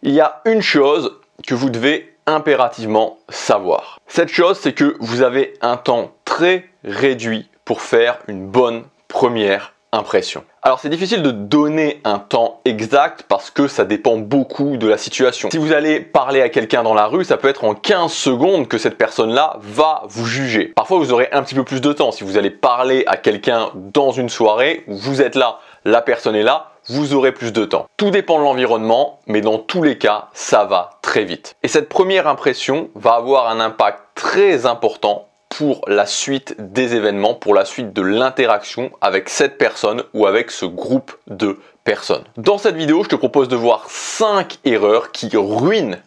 Il y a une chose que vous devez impérativement savoir. Cette chose, c'est que vous avez un temps très réduit pour faire une bonne première impression. Alors c'est difficile de donner un temps exact parce que ça dépend beaucoup de la situation. Si vous allez parler à quelqu'un dans la rue, ça peut être en 15 secondes que cette personne-là va vous juger. Parfois vous aurez un petit peu plus de temps. Si vous allez parler à quelqu'un dans une soirée, vous êtes là, la personne est là, vous aurez plus de temps. Tout dépend de l'environnement, mais dans tous les cas, ça va très vite. Et cette première impression va avoir un impact très important pour la suite des événements, pour la suite de l'interaction avec cette personne ou avec ce groupe de personnes. Dans cette vidéo, je te propose de voir 5 erreurs qui ruinent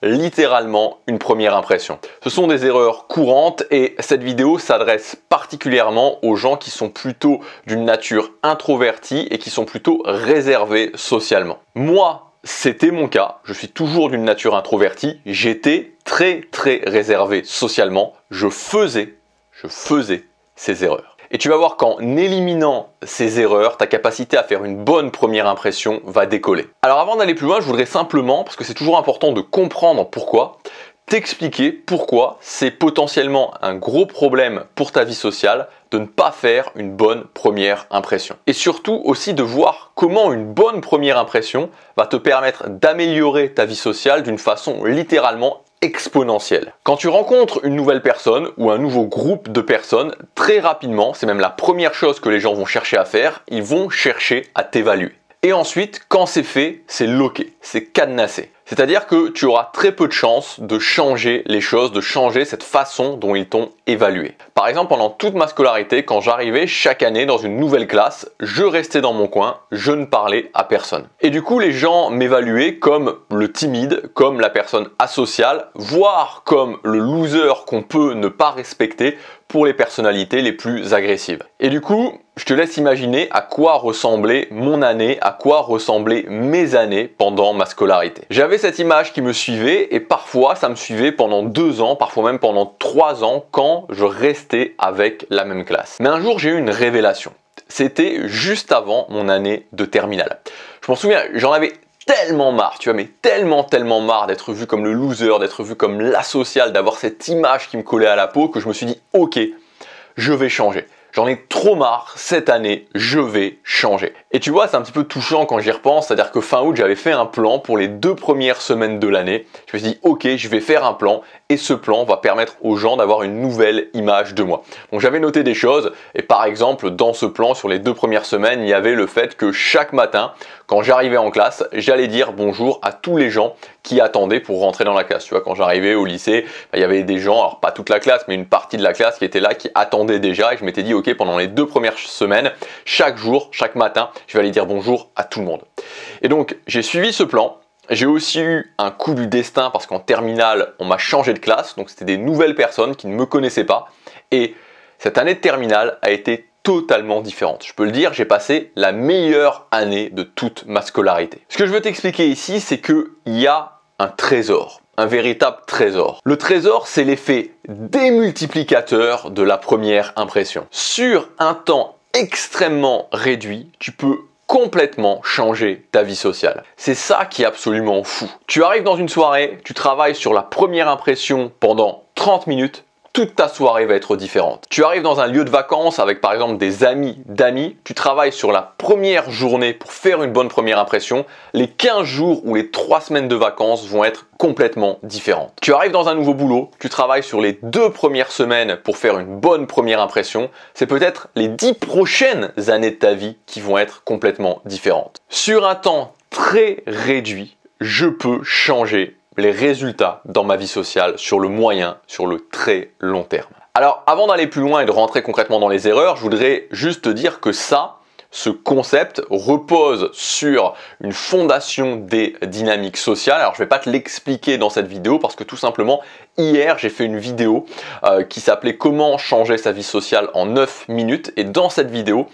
littéralement une première impression. Ce sont des erreurs courantes et cette vidéo s'adresse particulièrement aux gens qui sont plutôt d'une nature introvertie et qui sont plutôt réservés socialement. Moi, c'était mon cas, je suis toujours d'une nature introvertie, j'étais très réservé socialement, je faisais ces erreurs. Et tu vas voir qu'en éliminant ces erreurs, ta capacité à faire une bonne première impression va décoller. Alors avant d'aller plus loin, je voudrais simplement, parce que c'est toujours important de comprendre pourquoi, t'expliquer pourquoi c'est potentiellement un gros problème pour ta vie sociale de ne pas faire une bonne première impression. Et surtout aussi de voir comment une bonne première impression va te permettre d'améliorer ta vie sociale d'une façon littéralement exponentielle. Quand tu rencontres une nouvelle personne ou un nouveau groupe de personnes, très rapidement, c'est même la première chose que les gens vont chercher à faire, ils vont chercher à t'évaluer. Et ensuite, quand c'est fait, c'est loqué, c'est cadenassé. C'est-à-dire que tu auras très peu de chances de changer les choses, de changer cette façon dont ils t'ont évalué. Par exemple, pendant toute ma scolarité, quand j'arrivais chaque année dans une nouvelle classe, je restais dans mon coin, je ne parlais à personne. Et du coup, les gens m'évaluaient comme le timide, comme la personne asociale, voire comme le loser qu'on peut ne pas respecter pour les personnalités les plus agressives. Et du coup, je te laisse imaginer à quoi ressemblait mon année, à quoi ressemblaient mes années pendant ma scolarité. J'avais cette image qui me suivait et parfois ça me suivait pendant 2 ans, parfois même pendant 3 ans quand je restais avec la même classe. Mais un jour j'ai eu une révélation. C'était juste avant mon année de terminale. Je m'en souviens, j'en avais tellement marre, tu vois, mais tellement marre d'être vu comme le loser, d'être vu comme l'asocial, d'avoir cette image qui me collait à la peau que je me suis dit ok, je vais changer. J'en ai trop marre, cette année, je vais changer. Et tu vois, c'est un petit peu touchant quand j'y repense, c'est-à-dire que fin août, j'avais fait un plan pour les 2 premières semaines de l'année. Je me suis dit, ok, je vais faire un plan et ce plan va permettre aux gens d'avoir une nouvelle image de moi. Donc j'avais noté des choses et par exemple, dans ce plan, sur les 2 premières semaines, il y avait le fait que chaque matin, quand j'arrivais en classe, j'allais dire bonjour à tous les gens qui attendaient pour rentrer dans la classe. Tu vois, quand j'arrivais au lycée, il y avait des gens, alors pas toute la classe, mais une partie de la classe qui était là, qui attendait déjà et je m'étais dit, ok, pendant les 2 premières semaines, chaque jour, chaque matin, je vais aller dire bonjour à tout le monde. Et donc, j'ai suivi ce plan. J'ai aussi eu un coup du destin parce qu'en terminale, on m'a changé de classe. Donc, c'était des nouvelles personnes qui ne me connaissaient pas. Et cette année de terminale a été totalement différente. Je peux le dire, j'ai passé la meilleure année de toute ma scolarité. Ce que je veux t'expliquer ici, c'est qu'il y a un trésor. Un véritable trésor. Le trésor, c'est l'effet démultiplicateur de la première impression. Sur un temps extrêmement réduit, tu peux complètement changer ta vie sociale. C'est ça qui est absolument fou. Tu arrives dans une soirée, tu travailles sur la première impression pendant 30 minutes, toute ta soirée va être différente. Tu arrives dans un lieu de vacances avec par exemple des amis d'amis, tu travailles sur la première journée pour faire une bonne première impression, les 15 jours ou les 3 semaines de vacances vont être complètement différentes. Tu arrives dans un nouveau boulot, tu travailles sur les 2 premières semaines pour faire une bonne première impression, c'est peut-être les 10 prochaines années de ta vie qui vont être complètement différentes. Sur un temps très réduit, je peux changer les résultats dans ma vie sociale sur le moyen, sur le très long terme. Alors avant d'aller plus loin et de rentrer concrètement dans les erreurs, je voudrais juste te dire que ce concept repose sur une fondation des dynamiques sociales. Alors je ne vais pas te l'expliquer dans cette vidéo parce que tout simplement hier j'ai fait une vidéo qui s'appelait comment changer sa vie sociale en 9 minutes et dans cette vidéo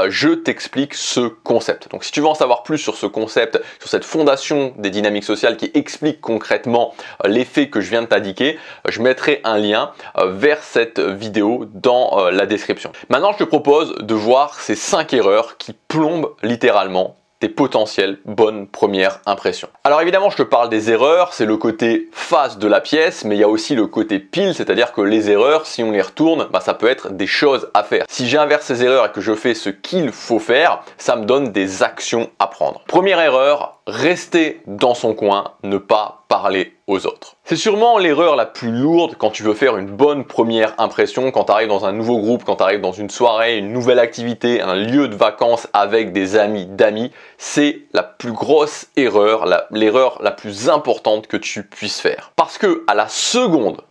je t'explique ce concept. Donc si tu veux en savoir plus sur ce concept, sur cette fondation des dynamiques sociales qui explique concrètement l'effet que je viens de t'indiquer, je mettrai un lien vers cette vidéo dans la description. Maintenant je te propose de voir ces 5 erreurs qui plombent littéralement tes potentielles bonnes premières impressions. Alors évidemment, je te parle des erreurs, c'est le côté face de la pièce, mais il y a aussi le côté pile, c'est-à-dire que les erreurs, si on les retourne, ça peut être des choses à faire. Si j'inverse ces erreurs et que je fais ce qu'il faut faire, ça me donne des actions à prendre. Première erreur, rester dans son coin, ne pas parler aux autres. C'est sûrement l'erreur la plus lourde quand tu veux faire une bonne première impression, quand tu arrives dans un nouveau groupe, quand tu arrives dans une soirée, une nouvelle activité, un lieu de vacances avec des amis d'amis. C'est la plus grosse erreur, l'erreur la plus importante que tu puisses faire. Parce que à la seconde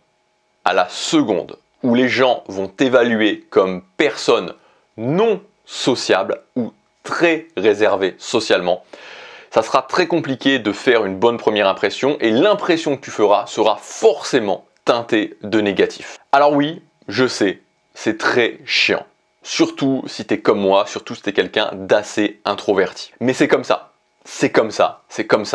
où les gens vont t'évaluer comme personne non sociable ou très réservée socialement, ça sera très compliqué de faire une bonne première impression et l'impression que tu feras sera forcément teintée de négatif. Alors oui, je sais, c'est très chiant. Surtout si tu es comme moi, surtout si tu es quelqu'un d'assez introverti. Mais c'est comme ça. C'est comme ça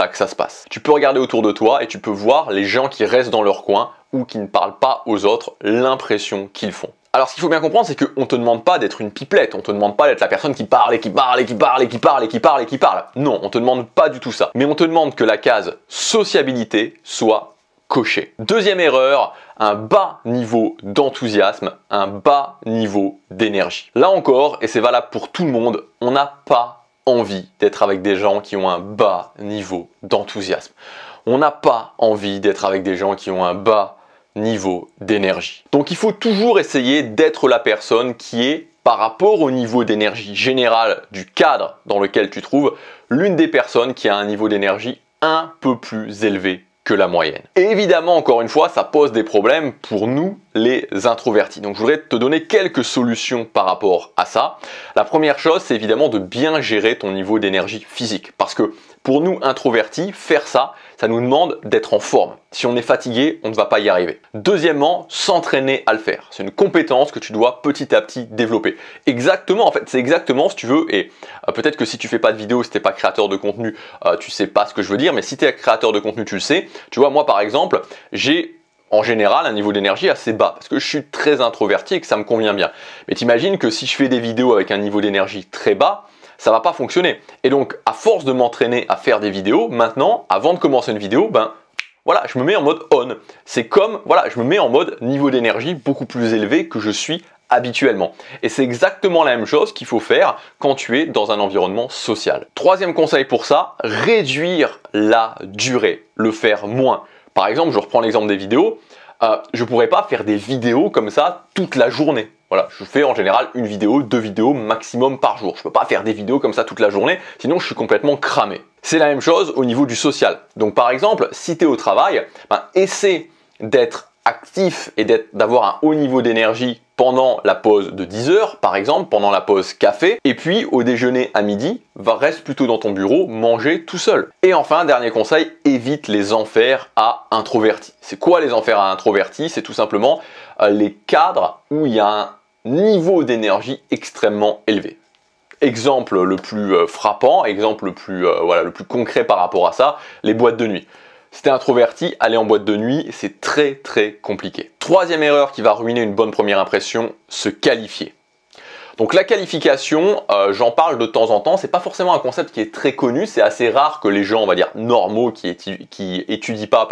que ça se passe. Tu peux regarder autour de toi et tu peux voir les gens qui restent dans leur coin ou qui ne parlent pas aux autres, l'impression qu'ils font. Alors ce qu'il faut bien comprendre, c'est qu'on ne te demande pas d'être une pipelette, on ne te demande pas d'être la personne qui parle et qui parle et qui parle et qui parle et qui parle et qui parle. Non, on ne te demande pas du tout ça. Mais on te demande que la case sociabilité soit cochée. Deuxième erreur, un bas niveau d'enthousiasme, un bas niveau d'énergie. Là encore, et c'est valable pour tout le monde, on n'a pas envie d'être avec des gens qui ont un bas niveau d'enthousiasme. On n'a pas envie d'être avec des gens qui ont un bas niveau d'énergie. Donc il faut toujours essayer d'être la personne qui est, par rapport au niveau d'énergie général du cadre dans lequel tu te trouves, l'une des personnes qui a un niveau d'énergie un peu plus élevé que la moyenne. Et évidemment, encore une fois, ça pose des problèmes pour nous, les introvertis. Donc je voudrais te donner quelques solutions par rapport à ça. La première chose, c'est évidemment de bien gérer ton niveau d'énergie physique. Parce que pour nous, introvertis, faire ça, ça nous demande d'être en forme. Si on est fatigué, on ne va pas y arriver. Deuxièmement, s'entraîner à le faire. C'est une compétence que tu dois petit à petit développer. Exactement, en fait, c'est exactement si tu veux, et peut-être que si tu fais pas de vidéo, si tu n'es pas créateur de contenu, tu sais pas ce que je veux dire, mais si tu es créateur de contenu, tu le sais. Tu vois, moi par exemple, j'ai en général un niveau d'énergie assez bas parce que je suis très introverti et que ça me convient bien. Mais t'imagines que si je fais des vidéos avec un niveau d'énergie très bas, ça va pas fonctionner. Et donc, à force de m'entraîner à faire des vidéos, maintenant, avant de commencer une vidéo, voilà, je me mets en mode on. C'est comme, voilà, je me mets en mode niveau d'énergie beaucoup plus élevé que je suis habituellement. Et c'est exactement la même chose qu'il faut faire quand tu es dans un environnement social. Troisième conseil pour ça, réduire la durée, le faire moins. Par exemple, je reprends l'exemple des vidéos, je ne pourrais pas faire des vidéos comme ça toute la journée. Voilà, je fais en général une vidéo, 2 vidéos maximum par jour. Je ne peux pas faire des vidéos comme ça toute la journée, sinon je suis complètement cramé. C'est la même chose au niveau du social. Donc par exemple, si tu es au travail, essaie d'être actif et d'avoir un haut niveau d'énergie pendant la pause de 10 heures, par exemple, pendant la pause café, et puis au déjeuner à midi, reste plutôt dans ton bureau, manger tout seul. Et enfin, dernier conseil, évite les enfers à introvertis. C'est quoi les enfers à introvertis? C'est tout simplement les cadres où il y a un niveau d'énergie extrêmement élevé. Exemple le plus frappant, exemple le plus concret par rapport à ça, les boîtes de nuit. Si t'es introverti, aller en boîte de nuit, c'est très très compliqué. Troisième erreur qui va ruiner une bonne première impression, se qualifier. Donc la qualification, j'en parle de temps en temps, c'est pas forcément un concept qui est très connu, c'est assez rare que les gens, on va dire, normaux qui étudient pas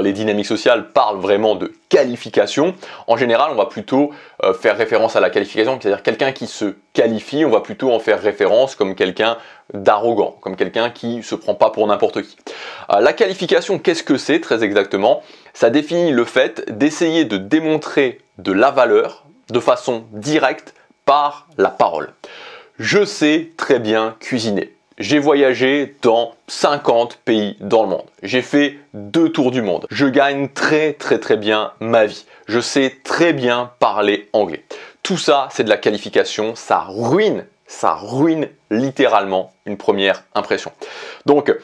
les dynamiques sociales parlent vraiment de qualification. En général, on va plutôt faire référence à la qualification, c'est-à-dire quelqu'un qui se qualifie, on va plutôt en faire référence comme quelqu'un d'arrogant, comme quelqu'un qui se prend pas pour n'importe qui. La qualification, qu'est-ce que c'est très exactement? Ça définit le fait d'essayer de démontrer de la valeur de façon directe par la parole. Je sais très bien cuisiner. J'ai voyagé dans 50 pays dans le monde. J'ai fait 2 tours du monde. Je gagne très bien ma vie. Je sais très bien parler anglais. Tout ça, c'est de la qualification. Ça ruine littéralement une première impression. Donc,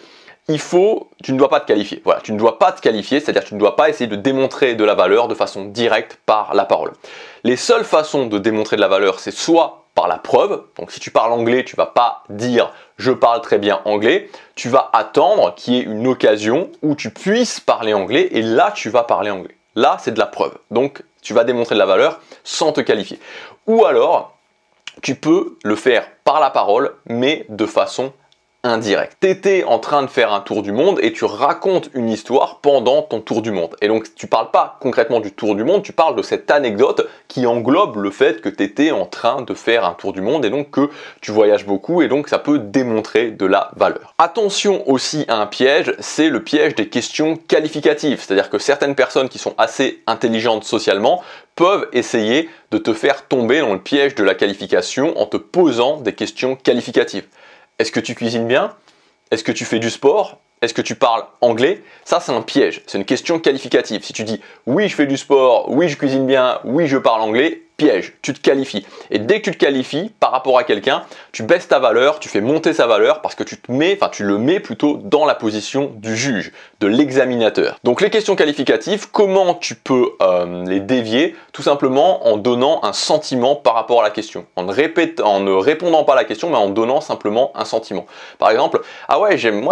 tu ne dois pas te qualifier. Voilà, tu ne dois pas te qualifier, c'est-à-dire que tu ne dois pas essayer de démontrer de la valeur de façon directe par la parole. Les seules façons de démontrer de la valeur, c'est soit par la preuve. Donc si tu parles anglais, tu vas pas dire je parle très bien anglais. Tu vas attendre qu'il y ait une occasion où tu puisses parler anglais et là tu vas parler anglais. Là, c'est de la preuve. Donc tu vas démontrer de la valeur sans te qualifier. Ou alors, tu peux le faire par la parole, mais de façon indirect. Tu étais en train de faire un tour du monde et tu racontes une histoire pendant ton tour du monde. Et donc tu parles pas concrètement du tour du monde, tu parles de cette anecdote qui englobe le fait que tu étais en train de faire un tour du monde et donc que tu voyages beaucoup et donc ça peut démontrer de la valeur. Attention aussi à un piège, c'est le piège des questions qualificatives. C'est-à-dire que certaines personnes qui sont assez intelligentes socialement peuvent essayer de te faire tomber dans le piège de la qualification en te posant des questions qualificatives. Est-ce que tu cuisines bien? Est-ce que tu fais du sport? Est-ce que tu parles anglais? Ça, c'est un piège. C'est une question qualificative. Si tu dis oui, je fais du sport, oui, je cuisine bien, oui, je parle anglais, piège, tu te qualifies. Et dès que tu te qualifies par rapport à quelqu'un, tu baisses ta valeur, tu fais monter sa valeur parce que tu le mets plutôt dans la position du juge, de l'examinateur. Donc les questions qualificatives, comment tu peux les dévier? Tout simplement en donnant un sentiment par rapport à la question. En ne répondant pas à la question, mais en donnant simplement un sentiment. Par exemple, ah ouais, j'aime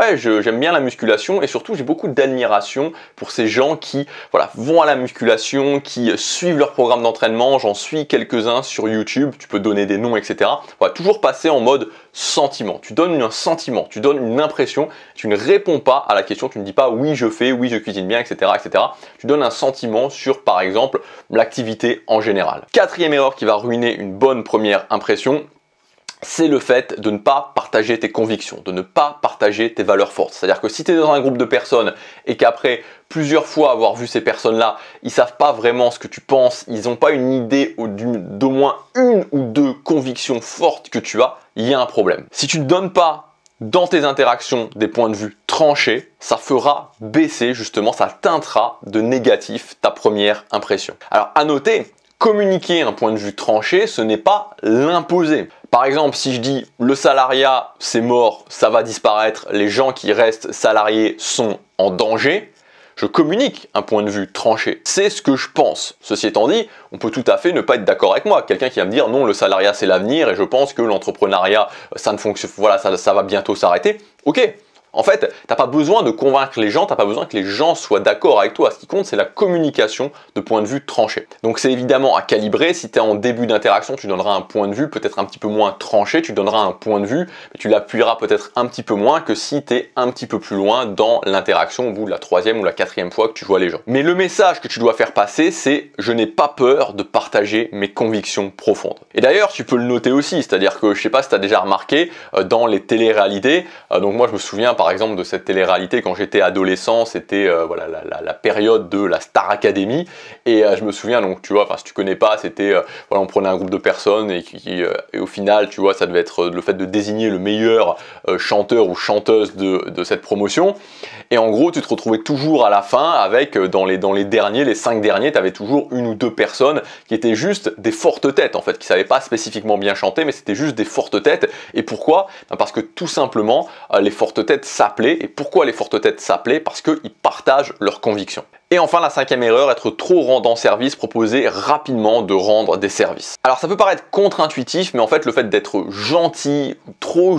bien la musculation et surtout j'ai beaucoup d'admiration pour ces gens qui vont à la musculation, qui suivent leur programme d'entraînement. J'en suis quelques-uns sur YouTube, tu peux donner des noms, etc. Toujours passer en mode sentiment. Tu donnes un sentiment, tu donnes une impression, tu ne réponds pas à la question, tu ne dis pas oui je fais, oui je cuisine bien, etc. etc. Tu donnes un sentiment sur par exemple l'activité en général. Quatrième erreur qui va ruiner une bonne première impression, c'est le fait de ne pas partager tes convictions, de ne pas partager tes valeurs fortes. C'est-à-dire que si tu es dans un groupe de personnes et qu'après plusieurs fois avoir vu ces personnes-là, ils savent pas vraiment ce que tu penses, ils n'ont pas une idée d'au moins une ou deux convictions fortes que tu as, il y a un problème. Si tu ne donnes pas dans tes interactions des points de vue tranchés, ça fera baisser justement, ça teintera de négatif ta première impression. Alors à noter, communiquer un point de vue tranché, ce n'est pas l'imposer. Par exemple, si je dis le salariat c'est mort, ça va disparaître, les gens qui restent salariés sont en danger, je communique un point de vue tranché. C'est ce que je pense. Ceci étant dit, on peut tout à fait ne pas être d'accord avec moi. Quelqu'un qui va me dire non, le salariat c'est l'avenir et je pense que l'entrepreneuriat ça ne fonctionne, ça va bientôt s'arrêter. Ok. En fait, t'as pas besoin de convaincre les gens, t'as pas besoin que les gens soient d'accord avec toi. Ce qui compte, c'est la communication de point de vue tranché. Donc c'est évidemment à calibrer. Si tu es en début d'interaction, tu donneras un point de vue peut-être un petit peu moins tranché, tu donneras un point de vue, mais tu l'appuieras peut-être un petit peu moins que si tu es un petit peu plus loin dans l'interaction au bout de la troisième ou la quatrième fois que tu vois les gens. Mais le message que tu dois faire passer, c'est je n'ai pas peur de partager mes convictions profondes. Et d'ailleurs, tu peux le noter aussi, c'est-à-dire que je sais pas si tu as déjà remarqué dans les téléréalités, donc moi je me souviens par exemple de cette télé-réalité quand j'étais adolescent, c'était la période de la Star Academy et je me souviens donc tu vois, si tu connais pas, c'était on prenait un groupe de personnes et au final tu vois ça devait être le fait de désigner le meilleur chanteur ou chanteuse de cette promotion et en gros tu te retrouvais toujours à la fin avec dans les derniers, les 5 derniers, tu avais toujours une ou deux personnes qui étaient juste des fortes têtes en fait, qui savaient pas spécifiquement bien chanter mais c'était juste des fortes têtes. Et pourquoi? Parce que tout simplement les fortes têtes s'appelaient. Et pourquoi les fortes têtes s'appelaient? Parce qu'ils partagent leurs convictions. Et enfin, la cinquième erreur, être trop rendant service, proposer rapidement de rendre des services. Alors ça peut paraître contre-intuitif, mais en fait le fait d'être gentil, trop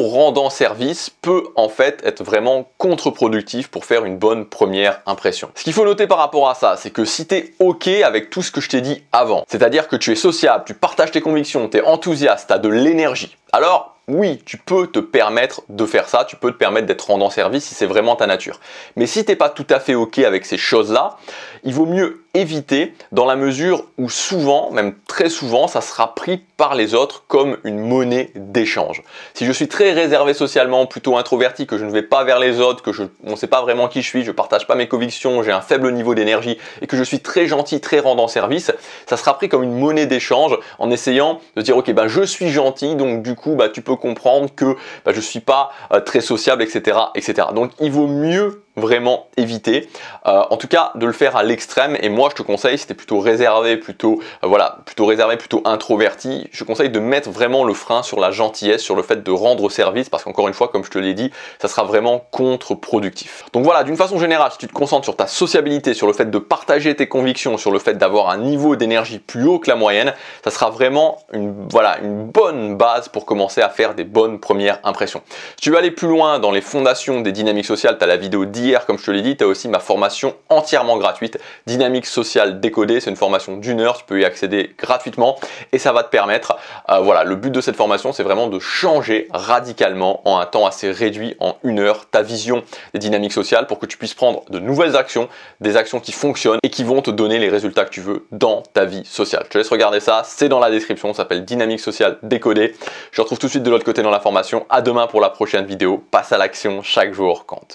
rendant service peut en fait être vraiment contre-productif pour faire une bonne première impression. Ce qu'il faut noter par rapport à ça, c'est que si tu es OK avec tout ce que je t'ai dit avant, c'est-à-dire que tu es sociable, tu partages tes convictions, tu es enthousiaste, tu as de l'énergie, alors oui, tu peux te permettre de faire ça, tu peux te permettre d'être rendant service si c'est vraiment ta nature. Mais si tu n'es pas tout à fait OK avec ces choses-là, il vaut mieux éviter dans la mesure où souvent, même très souvent, ça sera pris par les autres comme une monnaie d'échange. Si je suis très réservé socialement, plutôt introverti, que je ne vais pas vers les autres, on ne sait pas vraiment qui je suis, je ne partage pas mes convictions, j'ai un faible niveau d'énergie et que je suis très gentil, très rendant service, ça sera pris comme une monnaie d'échange en essayant de dire ok, je suis gentil, donc du coup tu peux comprendre que je ne suis pas très sociable, etc., etc. Donc il vaut mieux vraiment éviter, en tout cas de le faire à l'extrême. Et moi je te conseille, si tu es plutôt réservé, plutôt introverti, je te conseille de mettre vraiment le frein sur la gentillesse, sur le fait de rendre service, parce qu'encore une fois, comme je te l'ai dit, ça sera vraiment contre-productif. Donc voilà, d'une façon générale, si tu te concentres sur ta sociabilité, sur le fait de partager tes convictions, sur le fait d'avoir un niveau d'énergie plus haut que la moyenne, ça sera vraiment une bonne base pour commencer à faire des bonnes premières impressions. Si tu veux aller plus loin dans les fondations des dynamiques sociales, tu as la vidéo 10 hier, comme je te l'ai dit, tu as aussi ma formation entièrement gratuite, Dynamique sociale décodée. C'est une formation d'1 heure, tu peux y accéder gratuitement et ça va te permettre, voilà, le but de cette formation, c'est vraiment de changer radicalement en un temps assez réduit, en 1 heure, ta vision des dynamiques sociales pour que tu puisses prendre de nouvelles actions, des actions qui fonctionnent et qui vont te donner les résultats que tu veux dans ta vie sociale. Je te laisse regarder ça, c'est dans la description, ça s'appelle Dynamique sociale décodée. Je te retrouve tout de suite de l'autre côté dans la formation. À demain pour la prochaine vidéo. Passe à l'action, chaque jour compte.